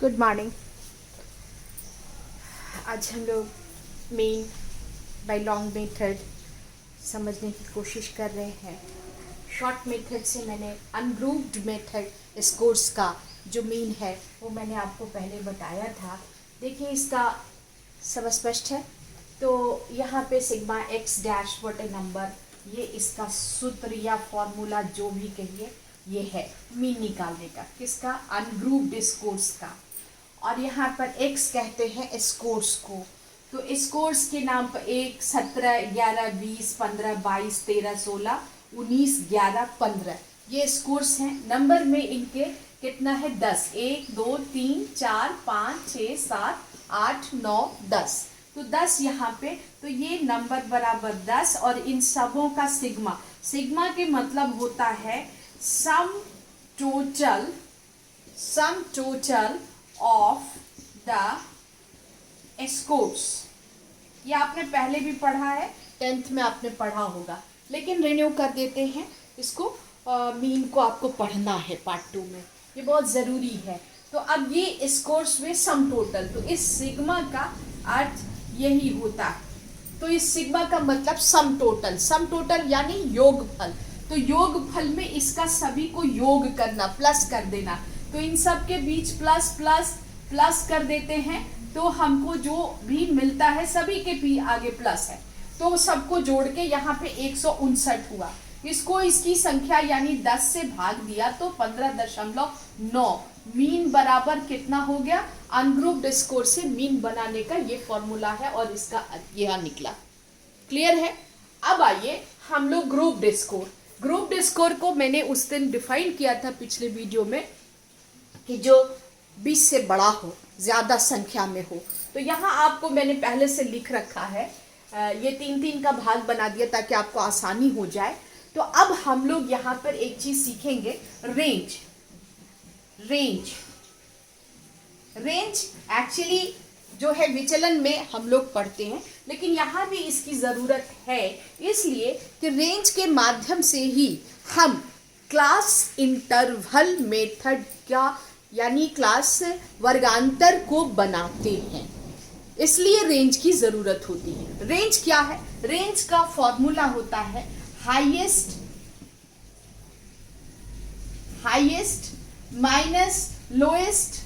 Good morning. आज हम लोग मेन बाय लॉन्ग मेथड समझने की कोशिश कर रहे हैं। शॉर्ट मेथड से मैंने अनग्रुप्ड मेथड इस कोर्स का जो मीन है वो मैंने आपको पहले बताया था। देखिए इसका सब स्पष्ट है। तो यहाँ पे सिग्मा एक्स डैश बटे नंबर, ये इसका सूत्र या फॉर्मूला जो भी कहिए ये है मीन निकालने का। किसका? अनग्रुप्ड इस कोर्स का। और यहाँ पर x कहते हैं इस कोर्स को। तो इस कोर्स के नाम पर 1, 17, 11, 20, 15, 22, 13, 16, 19, 11, 15 ये इस कोर्स हैं। नंबर में इनके कितना है? 10। 1, 2, 3, 4, 5, 6, 7, 8, 9, 10। तो 10 यहाँ पे। तो ये नंबर बराबर 10 और इन सबों का सिग्मा। सिग्मा के मतलब होता है sum total of the scores. ये आपने पहले भी पढ़ा है, 10th में आपने पढ़ा होगा, लेकिन रिन्यू कर देते हैं इसको। मीन को आपको पढ़ना है पार्ट 2 में, ये बहुत ज़रूरी है। तो अब ये स्कोर्स में सम टोटल, तो इस सिग्मा का अर्थ यही होता है। तो इस सिग्मा का मतलब सम टोटल यानी योगफल। तो योगफल में इसका सभी को योग करना, प्लस कर देना। तो इन सब के बीच प्लस प्लस प्लस कर देते हैं, तो हमको जो भी मिलता है सभी के भी आगे प्लस है। तो सबको जोड़ के यहाँ पे 159 हुआ। इसको इसकी संख्या यानी 10 से भाग दिया तो 15.9। मीन बराबर कितना हो गया? अनग्रुप्ड स्कोर से मीन बनाने का ये फॉर्मूला है और इसका यह निकला। क्लियर है? अब आइए हम लोग ग्रुप्ड स्कोर को मैंने उस दिन डिफाइन किया था पिछले वीडियो में कि जो 20 से बड़ा हो, ज़्यादा संख्या में हो। तो यहाँ आपको मैंने पहले से लिख रखा है, ये 3-3 का भाग बना दिया ताकि आपको आसानी हो जाए। तो अब हम लोग यहाँ पर एक चीज़ सीखेंगे, रेंज एक्चुअली जो है विचलन में हम लोग पढ़ते हैं, लेकिन यहाँ भी इसकी ज़रूरत है इसलिए कि रेंज के माध्यम से ही हम क्लास इंटरवल मेथड का यानी क्लास वर्गांतर को बनाते हैं, इसलिए रेंज की ज़रूरत होती है। रेंज क्या है? रेंज का फॉर्मूला होता है हाईएस्ट माइनस लोएस्ट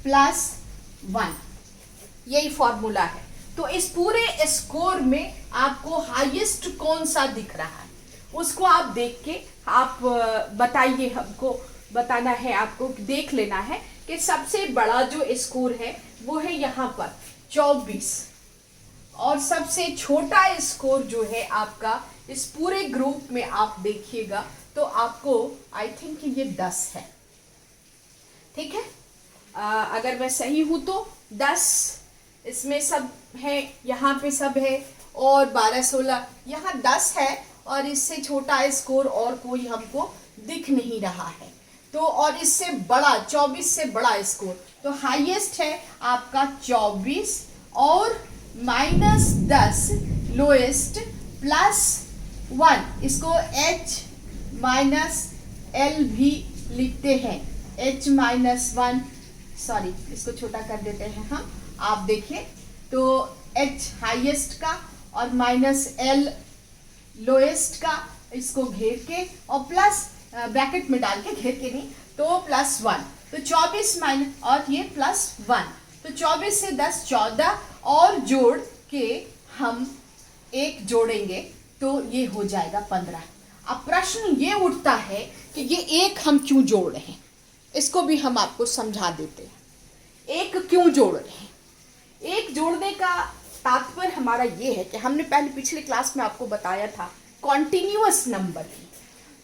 प्लस 1, यही फॉर्मूला है। तो इस पूरे स्कोर में आपको हाईएस्ट कौन सा दिख रहा है उसको आप देख के आप बताइए, हमको बताना है, आपको देख लेना है कि सबसे बड़ा जो स्कोर है वो है यहाँ पर 24 और सबसे छोटा स्कोर जो है आपका इस पूरे ग्रुप में आप देखिएगा तो आपको आई थिंक ये 10 है। ठीक है? अगर मैं सही हूँ तो 10 इसमें सब है, यहाँ पे सब है और 12-16 यहाँ 10 है और इससे छोटा स्कोर और कोई हमको दिख नहीं रहा है। तो और इससे बड़ा 24 से बड़ा स्कोर तो हाईएस्ट है आपका 24 और -10 लोएस्ट प्लस 1, इसको h माइनस एल भी लिखते हैं। h-1 सॉरी, इसको छोटा कर देते हैं हम। आप देखिए तो h हाईएस्ट का और -l लोएस्ट का, इसको घेर के और प्लस ब्रैकेट में डाल के, घेर के नहीं तो +1, तो 24 माइनस और ये +1, तो 24 से 10 14 और जोड़ के हम 1 जोड़ेंगे तो ये हो जाएगा 15। अब प्रश्न ये उठता है कि ये 1 हम क्यों जोड़ रहे हैं, इसको भी हम आपको समझा देते हैं। 1 क्यों जोड़ रहे हैं? 1 जोड़ने का तात्पर्य हमारा ये है कि हमने पहले पिछले क्लास में आपको बताया था कॉन्टिन्यूअस नंबर की।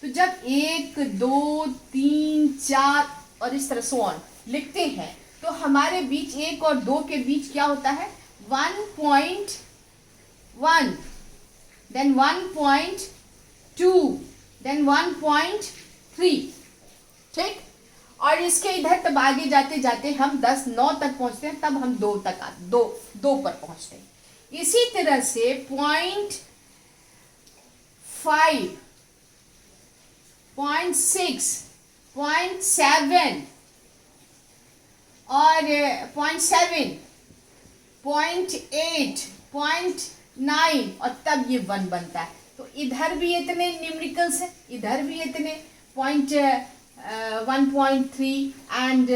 तो जब 1, 2, 3, 4 और इस तरह से लिखते हैं तो हमारे बीच 1 और 2 के बीच क्या होता है? 1.1, देन 1.2, देन 1.3। ठीक? और इसके इधर तब आगे जाते जाते हम 10, 9 तक पहुंचते हैं, तब हम 2 तक आते, 2 पर पहुंचते हैं। इसी तरह से 0.5, 0.6, 0.7 और 0.7, 0.8, 0.9 और तब ये 1 बनता है। तो इधर भी इतने न्यूमेरिकल्स हैं, इधर भी इतने 1.3 एंड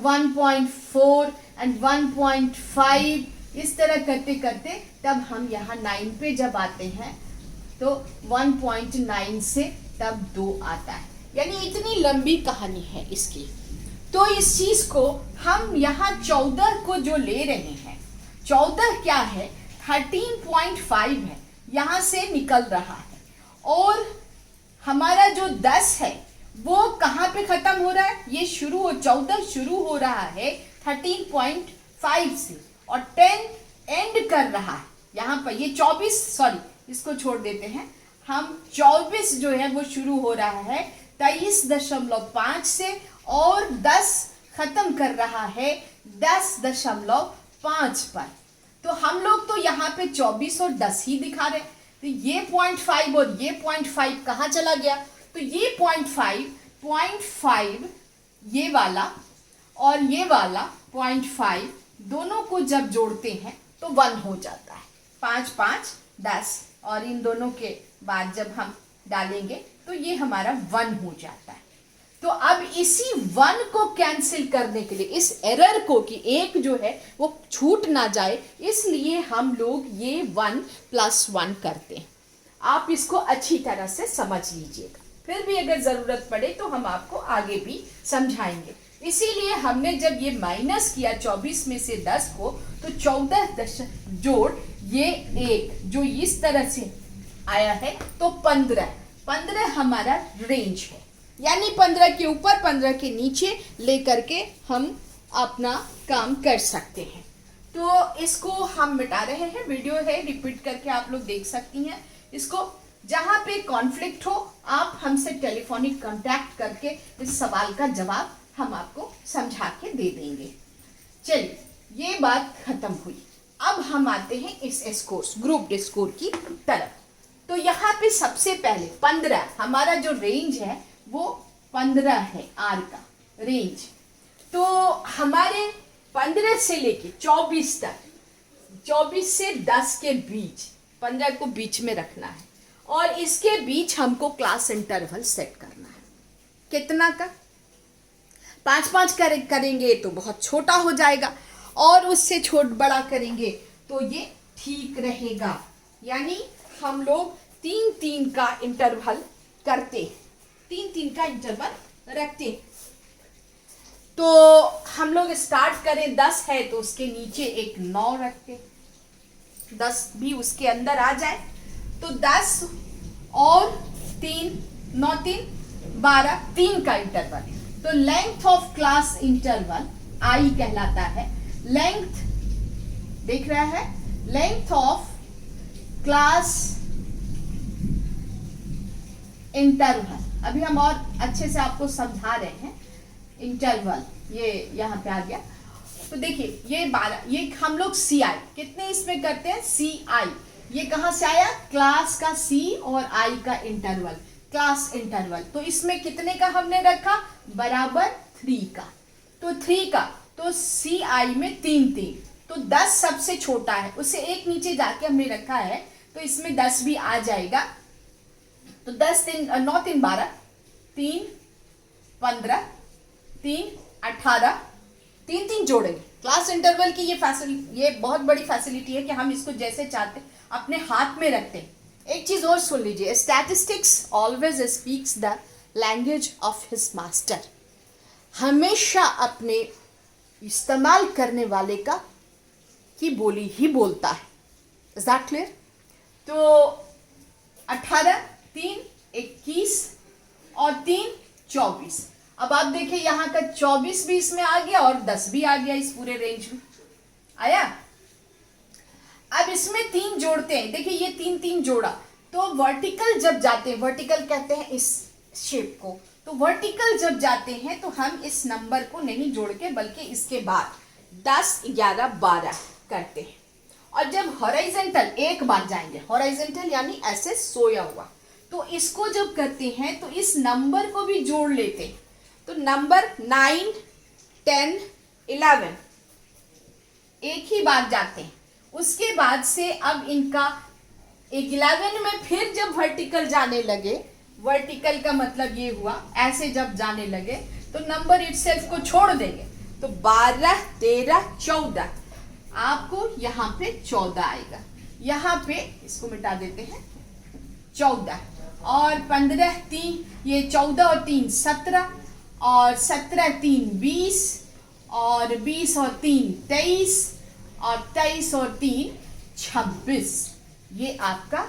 1.4 एंड 1.5, इस तरह करते करते तब हम यहाँ 9 पे जब आते हैं तो 1.9 से तब 2 आता है। यानी इतनी लंबी कहानी है इसकी। तो इस चीज को हम यहाँ 14 को जो ले रहे हैं, 14 क्या है, 13.5 है, यहाँ से निकल रहा है। और हमारा जो 10 है वो कहाँ पे खत्म हो रहा है, ये 14 शुरू हो रहा है 13.5 से और 10 एंड कर रहा है यहाँ पर। ये 24, सॉरी इसको छोड़ देते हैं हम, 24 जो है वो शुरू हो रहा है 23.5 से और 10 खत्म कर रहा है 10.5 पर। तो हम लोग तो यहाँ पे 24 और 10 ही दिखा रहे हैं। तो ये 0.5 और ये 0.5 कहाँ चला गया, तो ये 0.5 ये वाला और ये वाला 0.5 दोनों को जब जोड़ते हैं तो 1 हो जाता है। 5 5 10 और इन दोनों के बाद जब हम डालेंगे तो ये हमारा 1 हो जाता है। तो अब इसी 1 को कैंसिल करने के लिए, इस एरर को कि एक जो है वो छूट ना जाए, इसलिए हम लोग ये 1 + 1 करते हैं। आप इसको अच्छी तरह से समझ लीजिएगा, फिर भी अगर ज़रूरत पड़े तो हम आपको आगे भी समझाएंगे। इसीलिए हमने जब ये माइनस किया 24 में से 10 को, तो 14 जोड़ ये 1 जो इस तरह से आया है तो 15 हमारा रेंज है। यानी 15 के ऊपर 15 के नीचे लेकर के हम अपना काम कर सकते हैं। तो इसको हम मिटा रहे हैं, वीडियो है रिपीट करके आप लोग देख सकती हैं इसको। जहाँ पे कॉन्फ्लिक्ट हो आप हमसे टेलीफोनिक कांटेक्ट करके इस सवाल का जवाब हम आपको समझा के दे देंगे। चलिए ये बात खत्म हुई। अब हम आते हैं इस स्कोर, ग्रुप स्कोर की तरफ। तो यहाँ पे सबसे पहले 15 हमारा जो रेंज है वो 15 है, आर का रेंज। तो हमारे 15 से लेके 24 तक, 24 से 10 के बीच, 15 को बीच में रखना है और इसके बीच हमको क्लास इंटरवल सेट करना है। कितना का, 5 करेंगे तो बहुत छोटा हो जाएगा और उससे बड़ा करेंगे तो ये ठीक रहेगा। यानी हम लोग 3 का इंटरवल करते, 3 का इंटरवल रखते। तो हम लोग स्टार्ट करें 10 है तो उसके नीचे एक 9 रखते, 10 भी उसके अंदर आ जाए तो 10 और 3, 9 3 12, 3 का इंटरवल। तो लेंथ ऑफ क्लास इंटरवल आई कहलाता है। लेंथ देख रहा है, लेंथ ऑफ क्लास इंटरवल। अभी हम और अच्छे से आपको समझा रहे हैं। इंटरवल ये यहाँ पे आ गया। तो देखिए ये 12, ये हम लोग सी आई कितने इसमें करते हैं, सी आई ये कहाँ से आया, क्लास का सी और आई का इंटरवल, क्लास इंटरवल। तो इसमें कितने का हमने रखा, बराबर 3 का। तो 3 का, तो सी आई में 3, तो 10 सबसे छोटा है, उससे एक नीचे जाके हमने रखा है तो इसमें 10 भी आ जाएगा। तो 10 3 9 3 12, 3 15, 3 18, 3 जोड़ेंगे। क्लास इंटरवल की ये बहुत बड़ी फैसिलिटी है कि हम इसको जैसे चाहते अपने हाथ में रखते हैं। एक चीज और सुन लीजिए, statistics always speaks the language of his master. हमेशा अपने इस्तेमाल करने वाले का की बोली ही बोलता है। Is that clear? तो 18, 3 21 और 3 24। अब आप देखिए यहाँ का 24 भी इसमें आ गया और 10 भी आ गया, इस पूरे रेंज में आया। अब इसमें 3 जोड़ते हैं, देखिए ये 3 जोड़ा तो वर्टिकल जब जाते हैं, वर्टिकल कहते हैं इस शेप को, तो वर्टिकल जब जाते हैं तो हम इस नंबर को नहीं जोड़ के बल्कि इसके बाद 10 11 12 करते हैं। और जब हॉरिजॉन्टल एक बार जाएंगे, हॉरिजॉन्टल यानी ऐसे सोया हुआ, तो इसको जब करते हैं तो इस नंबर को भी जोड़ लेते हैं। तो नंबर 9, 10, 11 एक ही बार जाते हैं। उसके बाद से अब इनका 11 में फिर जब वर्टिकल जाने लगे, वर्टिकल का मतलब ये हुआ ऐसे जब जाने लगे तो नंबर इटसेल्फ को छोड़ देंगे। तो 12, 13, 14 आपको यहाँ पे 14 आएगा। यहाँ पे इसको मिटा देते हैं 14 और 15 3, ये 14 और 3 17 और 17 3 20 और 20 और 3 23 और 23 और 3 26। ये आपका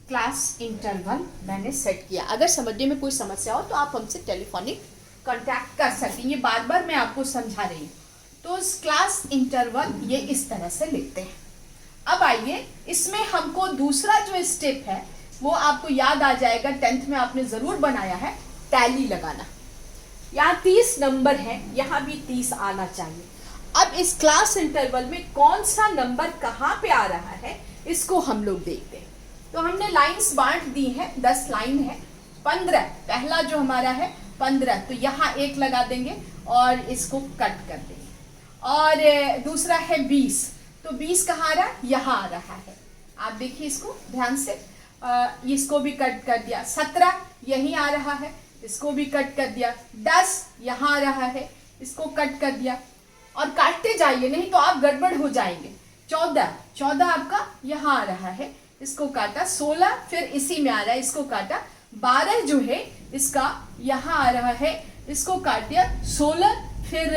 क्लास इंटरवल मैंने सेट किया। अगर समझने में कोई समस्या हो तो आप हमसे टेलीफोनिक कांटेक्ट कर सकते हैं। ये बार बार मैं आपको समझा रही हूँ। तो क्लास इंटरवल ये इस तरह से लिखते हैं। अब आइए, इसमें हमको दूसरा जो स्टेप है वो आपको याद आ जाएगा, 10th में आपने जरूर बनाया है, टैली लगाना। यहाँ 30 नंबर है, यहाँ भी 30 आना चाहिए। अब इस क्लास इंटरवल में कौन सा नंबर कहाँ पे आ रहा है इसको हम लोग देखते हैं। तो हमने लाइंस बांट दी हैं, 10 लाइन है। 15 पहला जो हमारा है 15, तो यहाँ 1 लगा देंगे और इसको कट कर देंगे। और दूसरा है 20, तो 20 कहाँ आ रहा है, यहाँ आ रहा है। आप देखिए इसको ध्यान से, इसको भी कट कर दिया। 17 यहीं आ रहा है, इसको भी कट कर दिया। 10 यहाँ आ रहा है, इसको कट कर दिया। और काटते जाइए नहीं तो आप गड़बड़ हो जाएंगे। 14 आपका यहाँ आ रहा है, इसको काटा। 16 फिर इसी में आ रहा है, इसको काटा। 12 जो है इसका यहाँ आ रहा है, इसको काट दिया। 16 फिर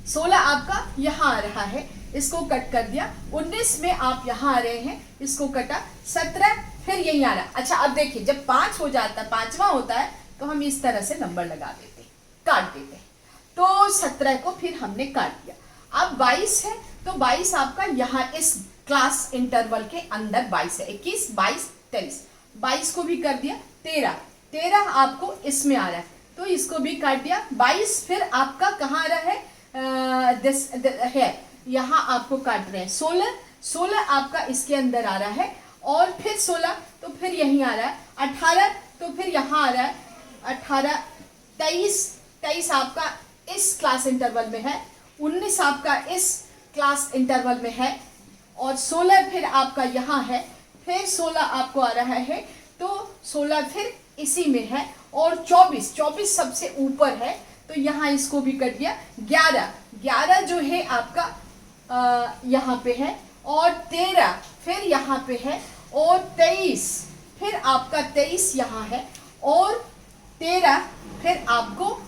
16 आपका यहाँ आ रहा है, इसको कट कर दिया। 19 में आप यहाँ आ रहे हैं, इसको कटा। 17 फिर यही आ रहा है। अच्छा अब देखिए, जब 5 हो जाता है, 5वां होता है, तो हम इस तरह से नंबर लगा देते हैं, काट देते हैं। तो 17 को फिर हमने काट दिया। अब 22 है, तो 22 आपका यहाँ इस क्लास इंटरवल के अंदर 22 है। 21, 22, 23, 22 को भी कर दिया। 13 आपको इसमें आ रहा है, तो इसको भी काट दिया। 22 फिर आपका कहाँ आ रहा है, यहाँ आपको काट रहे हैं। 16 आपका इसके अंदर आ रहा है, और फिर 16 तो फिर यहीं आ रहा है। 18 तो फिर यहाँ आ रहा है। 18, 23 आपका इस क्लास इंटरवल में है। 19 आपका इस क्लास इंटरवल में है, और 16 फिर आपका यहाँ है। फिर 16 आपको आ रहा है, तो 16 फिर इसी में है। और 24 सबसे ऊपर है, तो यहाँ इसको भी कट दिया। 11 जो है आपका यहाँ पे है, और 13 फिर यहाँ पे है, और 23 फिर आपका 23 यहाँ है, और 13 फिर आपको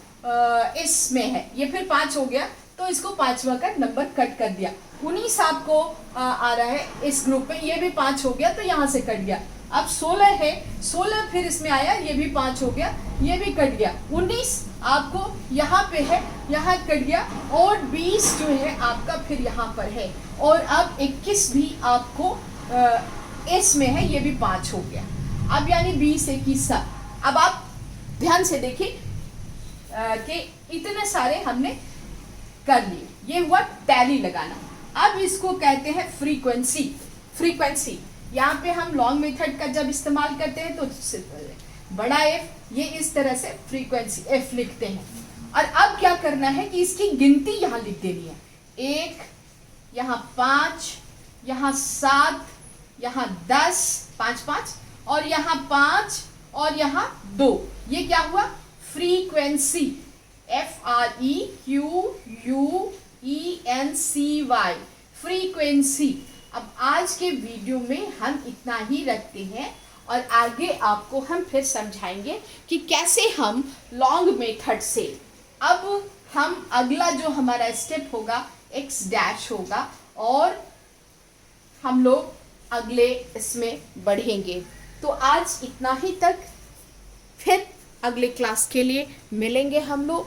इसमें है। ये फिर 5 हो गया, तो इसको 5वां का नंबर कट कर दिया। 19 आपको आ रहा है इस ग्रुप में, ये भी 5 हो गया, तो यहाँ से कट गया। अब 16 है, 16 फिर इसमें आया, ये भी 5 हो गया, ये भी कट गया। 19 आपको यहाँ पे है, यहाँ कट गया। और 20 जो है आपका फिर यहाँ पर है, और अब 21 भी आपको इसमें है, ये भी 5 हो गया। अब यानी 20, 21 सब। अब आप ध्यान से देखिए कि इतने सारे हमने कर लिए। ये हुआ टैली लगाना। अब इसको कहते हैं फ्रीक्वेंसी। यहाँ पे हम लॉन्ग मेथड का जब इस्तेमाल करते हैं तो बड़ा एफ, ये इस तरह से फ्रीक्वेंसी एफ लिखते हैं। और अब क्या करना है कि इसकी गिनती यहाँ लिख देनी है। 1, यहाँ 5, यहाँ 7, यहाँ 10, 5 5, और यहाँ 5, और यहाँ 2। ये क्या हुआ, फ्रीक्वेंसी। FREQUENCY, frequency. अब आज के वीडियो में हम इतना ही रखते हैं, और आगे आपको हम फिर समझाएंगे कि कैसे हम लॉन्ग मेथड से अब हम अगला जो हमारा स्टेप होगा x डैश होगा, और हम लोग अगले इसमें बढ़ेंगे। तो आज इतना ही तक, फिर अगले क्लास के लिए मिलेंगे हम लोग।